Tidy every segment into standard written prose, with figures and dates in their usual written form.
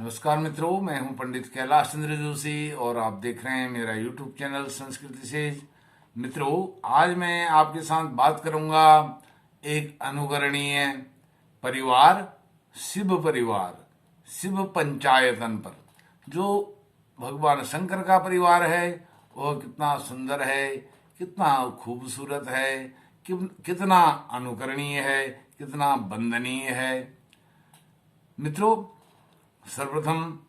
नमस्कार मित्रों, मैं हूं पंडित कैलाश चंद्र जोशी और आप देख रहे हैं मेरा यूट्यूब चैनल संस्कृति से। मित्रों, आज मैं आपके साथ बात करूंगा एक अनुकरणीय परिवार, शिव पंचायतन पर। जो भगवान शंकर का परिवार है वह कितना सुंदर है, कितना खूबसूरत है, कितना अनुकरणीय है, कितना वंदनीय है। मित्रों, सर्वप्रथम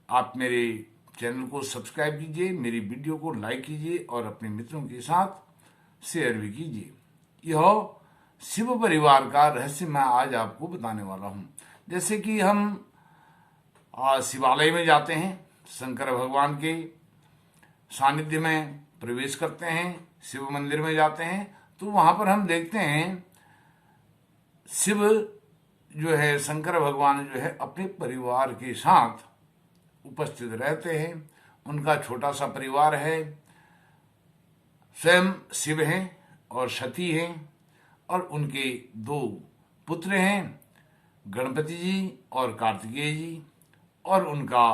आप मेरे चैनल को सब्सक्राइब कीजिए, मेरी वीडियो को लाइक कीजिए और अपने मित्रों के साथ शेयर भी कीजिए। यह शिव परिवार का रहस्य मैं आज आपको बताने वाला हूं। जैसे कि हम शिवालय में जाते हैं, शंकर भगवान के सानिध्य में प्रवेश करते हैं, शिव मंदिर में जाते हैं, तो वहां पर हम देखते हैं शिव जो है, शंकर भगवान जो है अपने परिवार के साथ उपस्थित रहते हैं। उनका छोटा सा परिवार है, स्वयं शिव हैं और सती हैं और उनके दो पुत्र हैं, गणपति जी और कार्तिकेय जी। और उनका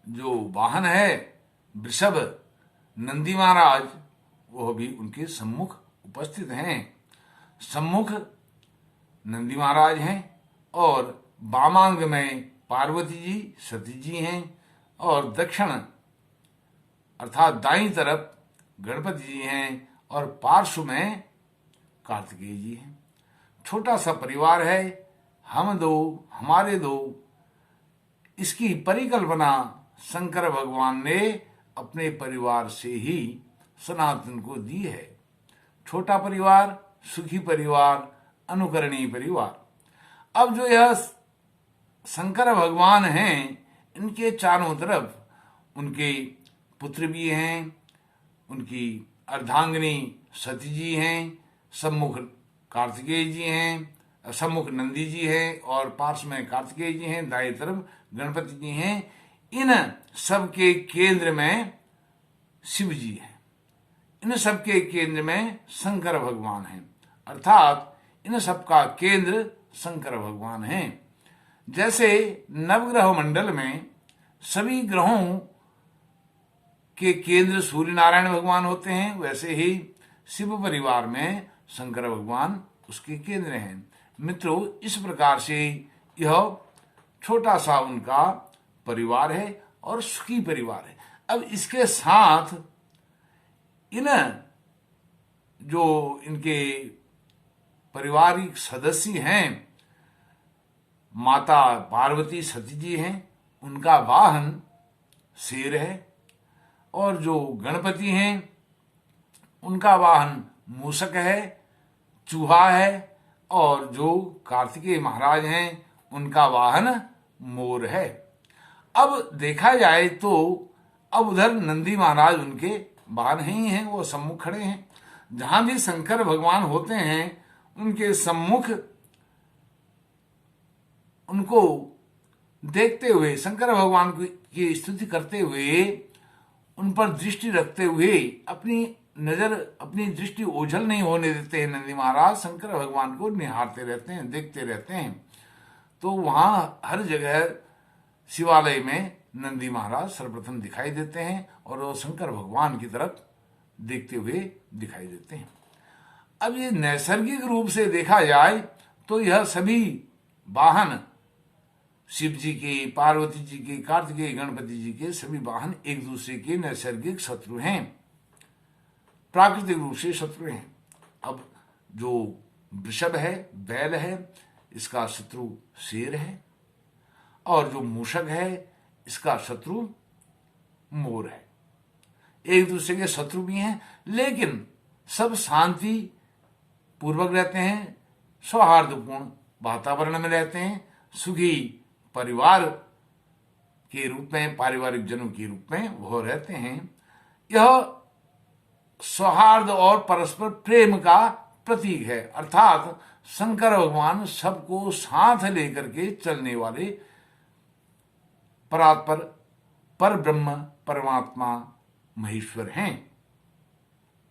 जो वाहन है वृषभ, नंदी महाराज, वह भी उनके सम्मुख उपस्थित हैं। सम्मुख नंदी महाराज हैं और वामांग में पार्वती जी, सती जी हैं और दक्षिण अर्थात दाईं तरफ गणपति जी हैं और पार्श्व में कार्तिकेय जी हैं। छोटा सा परिवार है, हम दो, हमारे दो। इसकी परिकल्पना शंकर भगवान ने अपने परिवार से ही सनातन को दी है। छोटा परिवार, सुखी परिवार, अनुकरणीय परिवार। अब जो यह शंकर भगवान हैं, इनके चारों तरफ उनके पुत्र भी हैं, उनकी अर्धांगिनी सती जी हैं, सम्मुख कार्तिकेय जी हैं, सम्मुख नंदी जी हैं और पार्श्व में कार्तिकेय जी हैं, दाएं तरफ गणपति जी हैं। इन सबके केंद्र में शिव जी हैं, इन सबके केंद्र में शंकर भगवान हैं, अर्थात इन सबका केंद्र शंकर भगवान हैं। जैसे नवग्रह मंडल में सभी ग्रहों के केंद्र सूर्य नारायण भगवान होते हैं, वैसे ही शिव परिवार में शंकर भगवान उसके केंद्र हैं। मित्रों, इस प्रकार से यह छोटा सा उनका परिवार है और सुखी परिवार है। अब इसके साथ इन जो इनके पारिवारिक सदस्य हैं, माता पार्वती सती जी हैं, उनका वाहन शेर है। और जो गणपति हैं, उनका वाहन मूषक है, चूहा है। और जो कार्तिकेय महाराज हैं, उनका वाहन मोर है। अब देखा जाए तो अब उधर नंदी महाराज उनके वाहन ही हैं, वो सम्मुख खड़े हैं। जहां भी शंकर भगवान होते हैं, उनके सम्मुख उनको देखते हुए, शंकर भगवान की स्तुति करते हुए, उन पर दृष्टि रखते हुए अपनी नजर, अपनी दृष्टि ओझल नहीं होने देते हैं। नंदी महाराज शंकर भगवान को निहारते रहते हैं, देखते रहते हैं। तो वहां हर जगह शिवालय में नंदी महाराज सर्वप्रथम दिखाई देते हैं और वो शंकर भगवान की तरफ देखते हुए दिखाई देते हैं। अब ये नैसर्गिक रूप से देखा जाए तो यह सभी वाहन, शिव जी के, पार्वती जी के, कार्तिकेय, गणपति जी के सभी वाहन एक दूसरे के नैसर्गिक शत्रु हैं, प्राकृतिक रूप से शत्रु हैं। अब जो वृषभ है, बैल है, इसका शत्रु शेर है और जो मूषक है, इसका शत्रु मोर है। एक दूसरे के शत्रु भी हैं, लेकिन सब शांति पूर्वक रहते हैं, सौहार्दपूर्ण वातावरण में रहते हैं, सुखी परिवार के रूप में, पारिवारिक जनों के रूप में वह रहते हैं। यह सौहार्द और परस्पर प्रेम का प्रतीक है, अर्थात शंकर भगवान सबको साथ लेकर के चलने वाले परात्पर पर ब्रह्म परमात्मा महेश्वर हैं।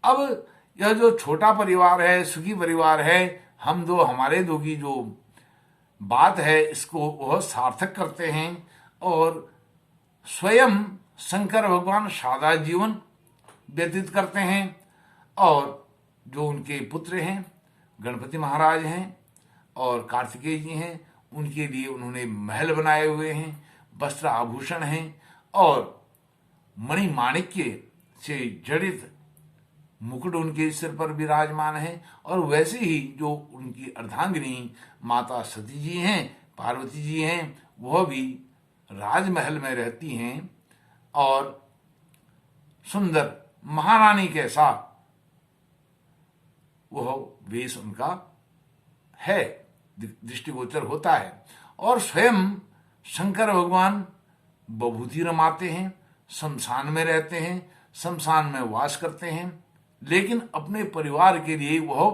अब यह जो छोटा परिवार है, सुखी परिवार है, हम दो हमारे दो की जो बात है इसको वह सार्थक करते हैं और स्वयं शंकर भगवान सादा जीवन व्यतीत करते हैं और जो उनके पुत्र हैं गणपति महाराज हैं और कार्तिकेय जी हैं उनके लिए उन्होंने महल बनाए हुए हैं, वस्त्र आभूषण हैं और मणि माणिक्य से जड़ित मुकुट उनके सिर पर विराजमान है। और वैसे ही जो उनकी अर्धांगिनी माता सती जी हैं, पार्वती जी हैं, वह भी राजमहल में रहती हैं और सुंदर महारानी कैसा वह वेश उनका है, दृष्टिगोचर होता है। और स्वयं शंकर भगवान बभूति रमाते हैं, शमशान में रहते हैं, शमशान में वास करते हैं, लेकिन अपने परिवार के लिए वह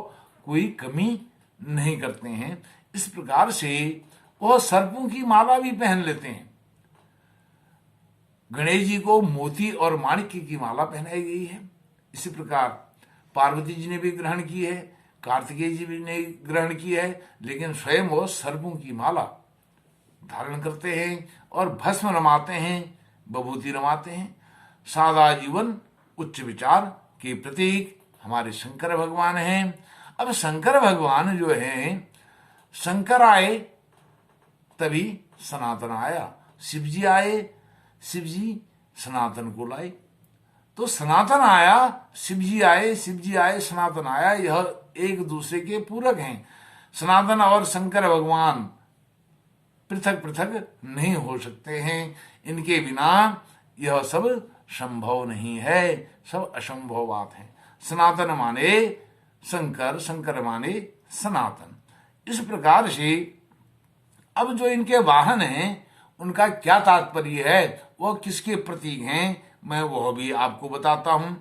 कोई कमी नहीं करते हैं। इस प्रकार से वह सर्पों की माला भी पहन लेते हैं। गणेश जी को मोती और माणिक्य की माला पहनाई गई है। इसी प्रकार पार्वती जी ने भी ग्रहण की है, कार्तिकेय जी भी ने ग्रहण की है, लेकिन स्वयं वो सर्पों की माला धारण करते हैं और भस्म रमाते हैं, बभूति रमाते हैं। सादा जीवन उच्च विचार के प्रतीक हमारे शंकर भगवान हैं। अब शंकर भगवान जो हैं, शंकर आए तभी सनातन आया, शिव जी आए, शिव जी सनातन को लाए। तो सनातन आया, शिव जी आए, शिव जी आए, सनातन आया, यह एक दूसरे के पूरक हैं। सनातन और शंकर भगवान पृथक पृथक नहीं हो सकते हैं, इनके बिना यह सब संभव नहीं है, सब असंभव बात है। सनातन माने शंकर, शंकर माने सनातन। इस प्रकार से अब जो इनके वाहन हैं उनका क्या तात्पर्य है, वो किसके प्रतीक हैं, मैं वह भी आपको बताता हूं।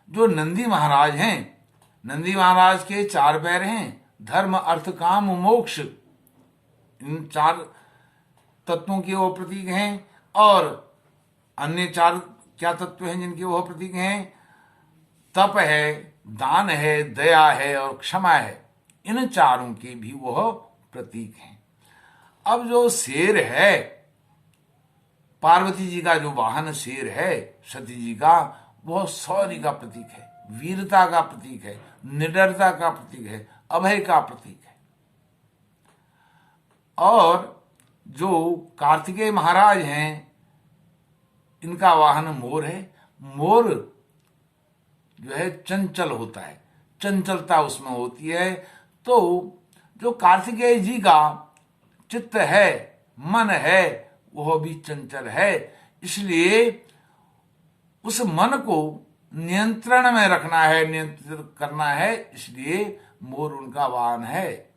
जो नंदी महाराज हैं, नंदी महाराज के 4 पैर हैं, धर्म अर्थ काम मोक्ष, इन 4 तत्वों के वो प्रतीक हैं। और अन्य 4 क्या तत्व हैं जिनके वह प्रतीक हैं, तप है, दान है, दया है और क्षमा है, इन 4 के भी वह प्रतीक हैं। अब जो शेर है, पार्वती जी का जो वाहन शेर है, सती जी का, वह शौर्य का प्रतीक है, वीरता का प्रतीक है, निडरता का प्रतीक है, अभय का प्रतीक है। और जो कार्तिकेय महाराज हैं, इनका वाहन मोर है। मोर जो है चंचल होता है, चंचलता उसमें होती है। तो जो कार्तिकेय जी का चित्त है, मन है, वह भी चंचल है, इसलिए उस मन को नियंत्रण में रखना है, नियंत्रित करना है, इसलिए मोर उनका वाहन है।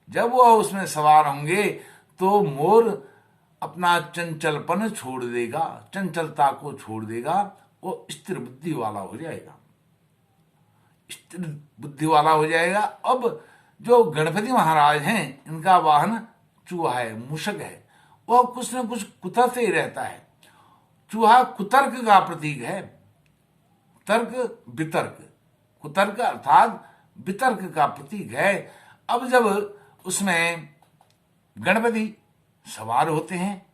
जब वह उसमें सवार होंगे तो मोर अपना चंचलपन छोड़ देगा, चंचलता को छोड़ देगा, वो स्थिर बुद्धि वाला हो जाएगा, स्थिर बुद्धि वाला हो जाएगा। अब जो गणपति महाराज हैं, इनका वाहन चूहा है, मूषक है, वह कुछ न कुछ कुतरते ही रहता है। चूहा कुतर्क का प्रतीक है, तर्क वितर्क, कुतर्क अर्थात वितर्क का प्रतीक है। अब जब उसमें गणपति सवार होते हैं,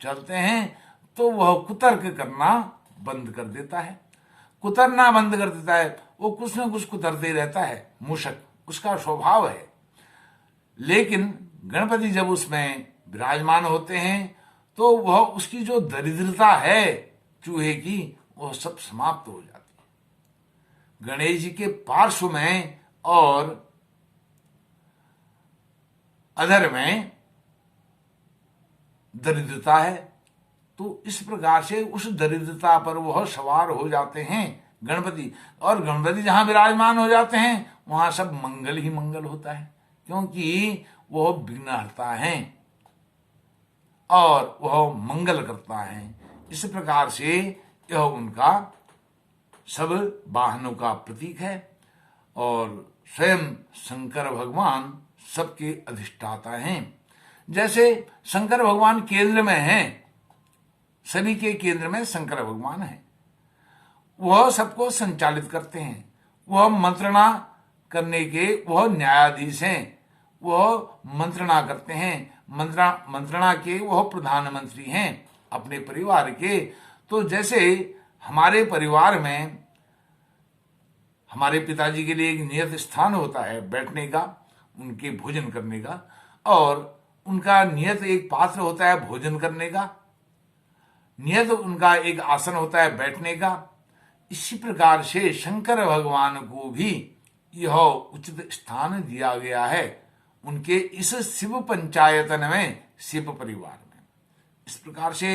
चलते हैं, तो वह कुतर्क करना बंद कर देता है, कुतरना बंद कर देता है, वो कुछ न कुछ कुतरते रहता है, मूषक उसका स्वभाव है। लेकिन गणपति जब उसमें विराजमान होते हैं तो वह उसकी जो दरिद्रता है चूहे की, वह सब समाप्त हो जाती है। गणेश जी के पार्श्व में और अधर में दरिद्रता है, तो इस प्रकार से उस दरिद्रता पर वह सवार हो जाते हैं गणपति। और गणपति जहां विराजमान हो जाते हैं वहां सब मंगल ही मंगल होता है, क्योंकि वह विघ्नहर्ता हैं और वह मंगल करता है। इस प्रकार से यह उनका सब वाहनों का प्रतीक है। और स्वयं शंकर भगवान सबके अधिष्ठाता हैं। जैसे शंकर भगवान केंद्र में हैं, सभी के केंद्र में शंकर भगवान हैं, वह सबको संचालित करते हैं, वह मंत्रणा करने के वह न्यायाधीश हैं, वह मंत्रणा करते हैं, मंत्रणा के वह प्रधानमंत्री हैं अपने परिवार के। तो जैसे हमारे परिवार में हमारे पिताजी के लिए एक नियत स्थान होता है बैठने का, उनके भोजन करने का, और उनका नियत एक पात्र होता है भोजन करने का, नियत उनका एक आसन होता है बैठने का। इसी प्रकार से शंकर भगवान को भी यह उचित स्थान दिया गया है उनके इस शिव पंचायतन में, शिव परिवार में। इस प्रकार से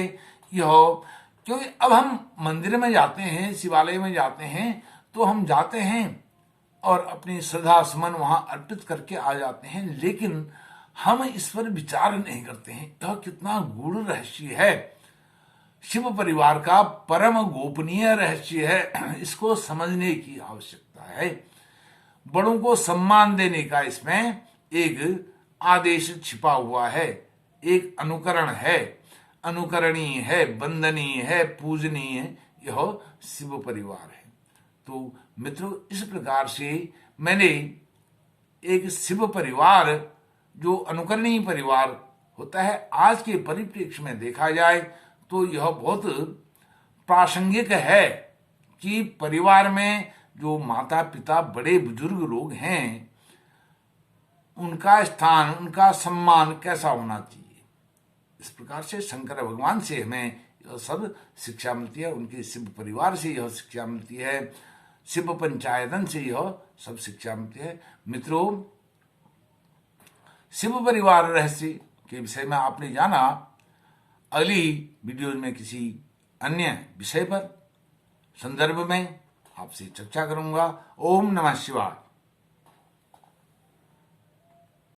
यह, क्योंकि अब हम मंदिर में जाते हैं, शिवालय में जाते हैं, तो हम जाते हैं और अपनी श्रद्धा सुमन वहां अर्पित करके आ जाते हैं, लेकिन हम इस पर विचार नहीं करते हैं यह कितना गूढ़ रहस्य है, शिव परिवार का परम गोपनीय रहस्य है। इसको समझने की आवश्यकता है। बड़ों को सम्मान देने का इसमें एक आदेश छिपा हुआ है, एक अनुकरण है, अनुकरणीय है, वंदनीय है, पूजनीय है, यह शिव परिवार है। तो मित्रों, इस प्रकार से मैंने एक शिव परिवार जो अनुकरणीय परिवार होता है, आज के परिप्रेक्ष्य में देखा जाए तो यह बहुत प्रासंगिक है कि परिवार में जो माता पिता बड़े बुजुर्ग लोग हैं, उनका स्थान, उनका सम्मान कैसा होना चाहिए। इस प्रकार से शंकर भगवान से हमें यह सब शिक्षा मिलती है, उनके शिव परिवार से यह शिक्षा मिलती है, शिव पंचायतन से यह सब शिक्षा मिलती है। मित्रों, शिव परिवार रहस्य के विषय में आपने जाना। अगली वीडियो में किसी अन्य विषय पर, संदर्भ में आपसे चर्चा करूंगा। ओम नमः शिवाय।